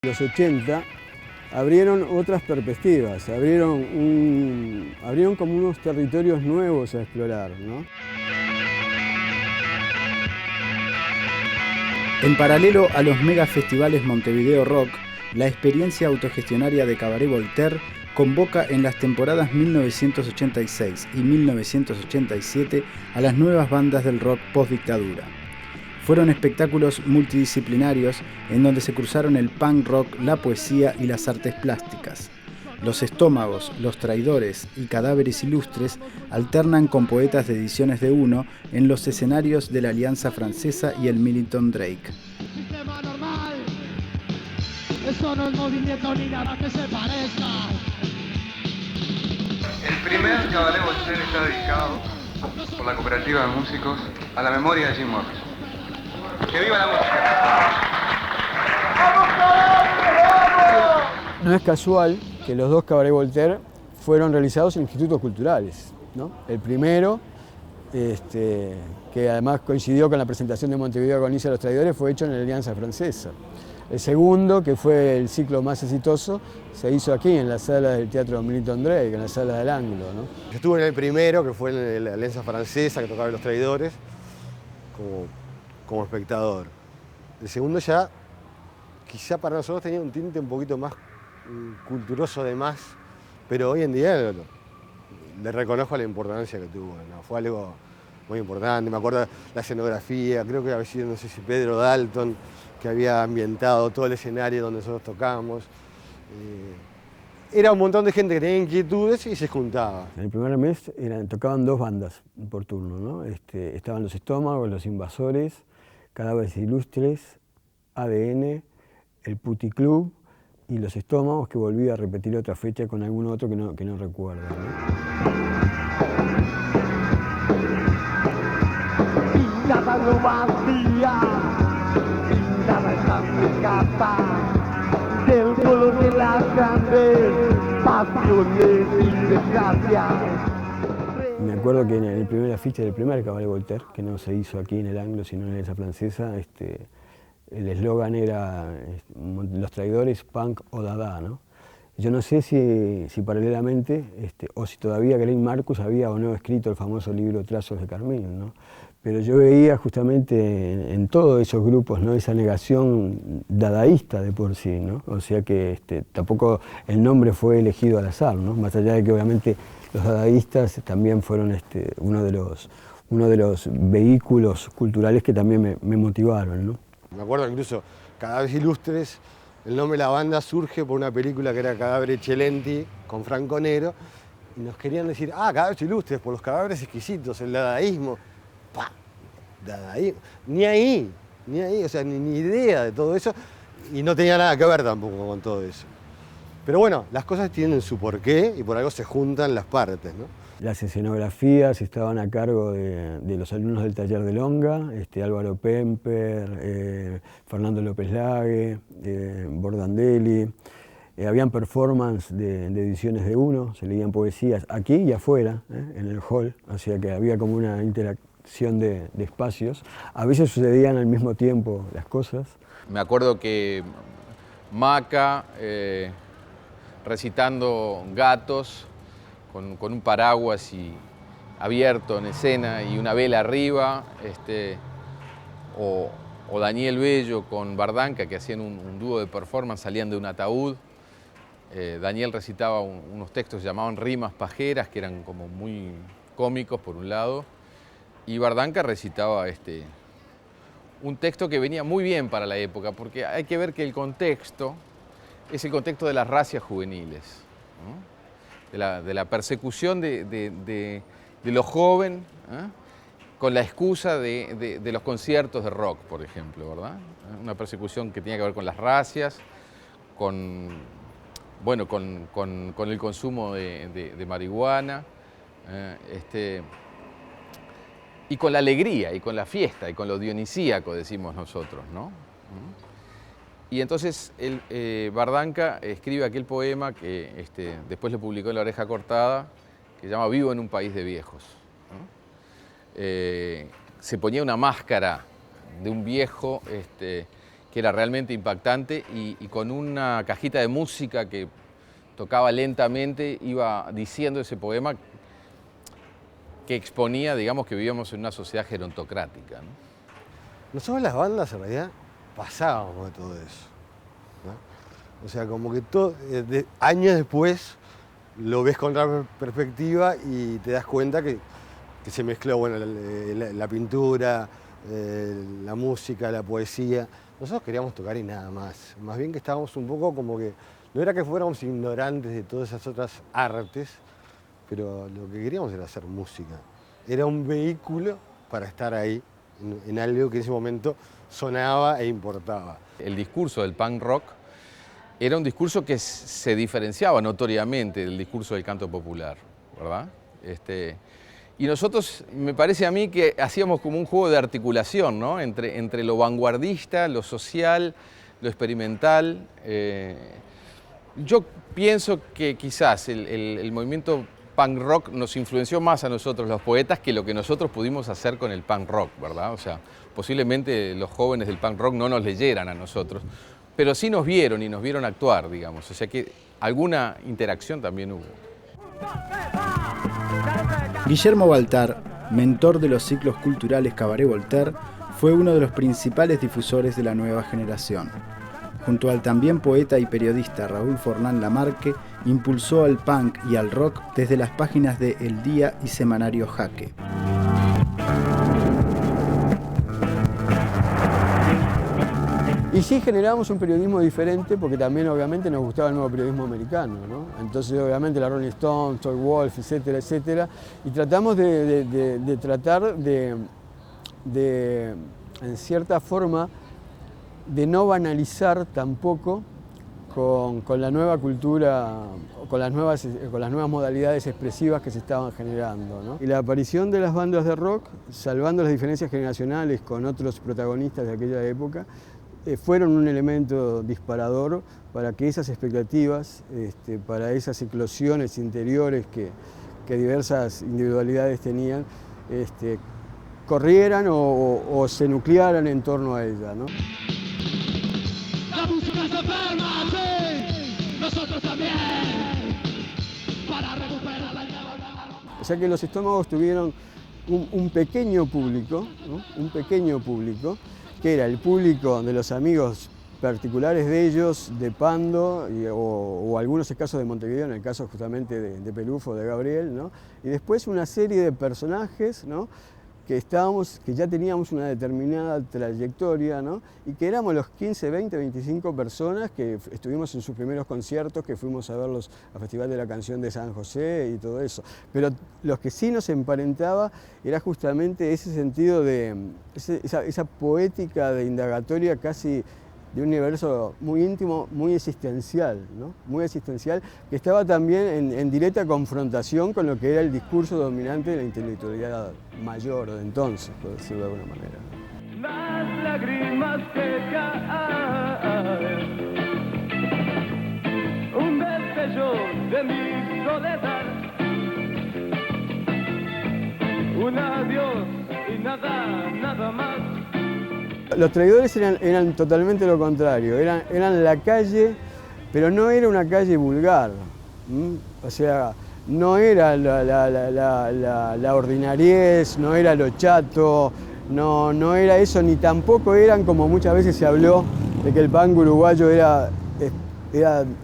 Los 80 abrieron otras perspectivas, abrieron como unos territorios nuevos a explorar, ¿no? En paralelo a los megafestivales Montevideo Rock, la experiencia autogestionaria de Cabaret Voltaire convoca en las temporadas 1986 y 1987 a las nuevas bandas del rock post-dictadura. Fueron espectáculos multidisciplinarios en donde se cruzaron el punk rock, la poesía y las artes plásticas. Los Estómagos, Los Traidores y Cadáveres Ilustres alternan con poetas de Ediciones de Uno en los escenarios de la Alianza Francesa y el Millington Drake. Sistema normal, eso no es movimiento ni nada que se parezca. El primer Cabaret Voltaire está dedicado por la Cooperativa de Músicos a la memoria de Jim Morrison. ¡Que viva la música! No es casual que los dos Cabaret Voltaire fueron realizados en institutos culturales, ¿no? El primero, que además coincidió con la presentación de Montevideo agoniza a los traidores, fue hecho en la Alianza Francesa. El segundo, que fue el ciclo más exitoso, se hizo aquí en la sala del Teatro Millington Drake, en la sala del Ángulo, ¿no? Yo estuve en el primero, que fue en la Alianza Francesa, que tocaba Los Traidores, como espectador. El segundo ya, quizá para nosotros tenía un tinte un poquito más culturoso de más, pero hoy en día le reconozco la importancia que tuvo, ¿no? Fue algo muy importante. Me acuerdo la escenografía, creo que había sido, no sé si Pedro Dalton, que había ambientado todo el escenario donde nosotros tocábamos. Era un montón de gente que tenía inquietudes y se juntaba. En el primer mes tocaban dos bandas por turno, ¿no? Estaban Los Estómagos, Los Invasores, Cadáveres Ilustres, ADN, el Puticlub y Los Estómagos, que volví a repetir otra fecha con algún otro que no recuerdo, ¿no? Nada lo vacía, nada está escapa del color de las grandes pasiones y desgracias. Me acuerdo que en el primer afiche del primer Cabaret Voltaire, que no se hizo aquí en el Anglo, sino en esa francesa, el eslogan era Los Traidores, punk o dada, ¿no? Yo no sé si paralelamente, o si todavía Glenn Marcus había o no escrito el famoso libro Trazos de Carmín, ¿no? Pero yo veía justamente en todos esos grupos, ¿no?, esa negación dadaísta de por sí, ¿no? O sea que tampoco el nombre fue elegido al azar, ¿no? Más allá de que obviamente los dadaístas también fueron uno de los vehículos culturales que también me motivaron, ¿no? Me acuerdo incluso Cadáveres Ilustres, el nombre de la banda surge por una película que era Cadáver Excelenti con Franco Nero, y nos querían decir, Cadáveres Ilustres, por los cadáveres exquisitos, el dadaísmo. ¡Pah! Dadaísmo. Ni ahí, o sea, ni idea de todo eso, y no tenía nada que ver tampoco con todo eso. Pero bueno, las cosas tienen su porqué y por algo se juntan las partes, ¿no? Las escenografías estaban a cargo de los alumnos del taller de Longa, Álvaro Pemper, Fernando López Lague, Bordandelli. Habían performance de Ediciones de Uno, se leían poesías aquí y afuera, en el hall, o sea que había como una interacción de espacios. A veces sucedían al mismo tiempo las cosas. Me acuerdo que Maca, recitando Gatos, con un paraguas abierto en escena y una vela arriba, o Daniel Bello con Bardanca, que hacían un dúo de performance, salían de un ataúd. Daniel recitaba unos textos que llamaban rimas pajeras, que eran como muy cómicos por un lado, y Bardanca recitaba un texto que venía muy bien para la época, porque hay que ver que el contexto es el contexto de las racias juveniles, ¿no? De la persecución de lo joven, con la excusa de los conciertos de rock, por ejemplo, ¿verdad? Una persecución que tenía que ver con las racias, con el consumo de marihuana, y con la alegría, y con la fiesta, y con lo dionisíaco, decimos nosotros, ¿no? Y entonces Bardanca escribe aquel poema que después lo publicó en La Oreja Cortada, que se llama Vivo en un país de viejos, ¿no? Se ponía una máscara de un viejo que era realmente impactante y con una cajita de música que tocaba lentamente, iba diciendo ese poema que exponía, digamos, que vivíamos en una sociedad gerontocrática, ¿no? Nosotros las bandas en realidad pasábamos de todo eso, ¿no? O sea, como que años después lo ves con otra perspectiva y te das cuenta que se mezcló, bueno, la pintura, la música, la poesía. Nosotros queríamos tocar y nada más. Más bien que estábamos un poco como que, no era que fuéramos ignorantes de todas esas otras artes, pero lo que queríamos era hacer música. Era un vehículo para estar ahí, en algo que en ese momento sonaba e importaba. El discurso del punk rock era un discurso que se diferenciaba notoriamente del discurso del canto popular, ¿verdad? Y nosotros, me parece a mí que hacíamos como un juego de articulación, ¿no? Entre lo vanguardista, lo social, lo experimental. Yo pienso que quizás el movimiento punk rock nos influenció más a nosotros los poetas que lo que nosotros pudimos hacer con el punk rock, ¿verdad? O sea, posiblemente los jóvenes del punk rock no nos leyeran a nosotros, pero sí nos vieron y nos vieron actuar, digamos. O sea que alguna interacción también hubo. Guillermo Baltar, mentor de los ciclos culturales Cabaret Voltaire, fue uno de los principales difusores de la nueva generación. Junto al también poeta y periodista Raúl Forlán Lamarque, impulsó al punk y al rock desde las páginas de El Día y Semanario Jaque. Y sí generamos un periodismo diferente porque también obviamente nos gustaba el nuevo periodismo americano, ¿no? Entonces obviamente la Rolling Stone, Toy Wolf, etcétera, etcétera. Y tratamos en cierta forma, de no banalizar tampoco con la nueva cultura, con las nuevas modalidades expresivas que se estaban generando, ¿no? Y la aparición de las bandas de rock, salvando las diferencias generacionales con otros protagonistas de aquella época, fueron un elemento disparador para que esas expectativas, para esas eclosiones interiores que diversas individualidades tenían, corrieran o se nuclearan en torno a ella, ¿no? La música se enferma, sí, nosotros también, para recuperar la llama. O sea que los Estómagos tuvieron un pequeño público, ¿no? Un pequeño público, que era el público de los amigos particulares de ellos, de Pando, o algunos casos de Montevideo, en el caso justamente de Pelufo, de Gabriel, ¿no? Y después una serie de personajes, ¿no? que ya teníamos una determinada trayectoria, ¿no? Y que éramos los 15, 20, 25 personas que estuvimos en sus primeros conciertos, que fuimos a verlos al Festival de la Canción de San José y todo eso. Pero los que sí nos emparentaba era justamente ese sentido de esa poética de indagatoria casi de un universo muy íntimo, muy existencial, ¿no? Muy existencial, que estaba también en directa confrontación con lo que era el discurso dominante de la intelectualidad mayor de entonces, por decirlo de alguna manera. Las lágrimas que caen, un destello de mi soledad, un adiós y nada más. Los Traidores eran totalmente lo contrario, eran la calle, pero no era una calle vulgar, o sea, no era la ordinariez, no era lo chato, no era eso, ni tampoco eran, como muchas veces se habló, de que el punk uruguayo era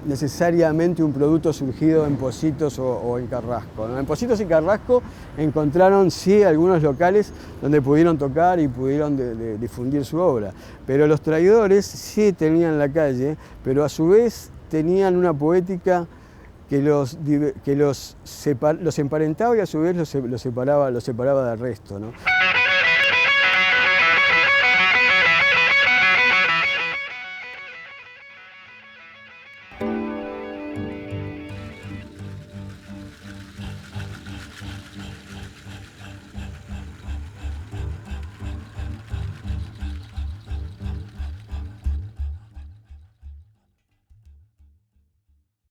necesariamente un producto surgido en Pocitos o en Carrasco, ¿no? En Pocitos y Carrasco encontraron sí algunos locales donde pudieron tocar y pudieron difundir su obra, pero los Traidores sí tenían la calle, pero a su vez tenían una poética que los emparentaba y a su vez los separaba del resto, ¿no?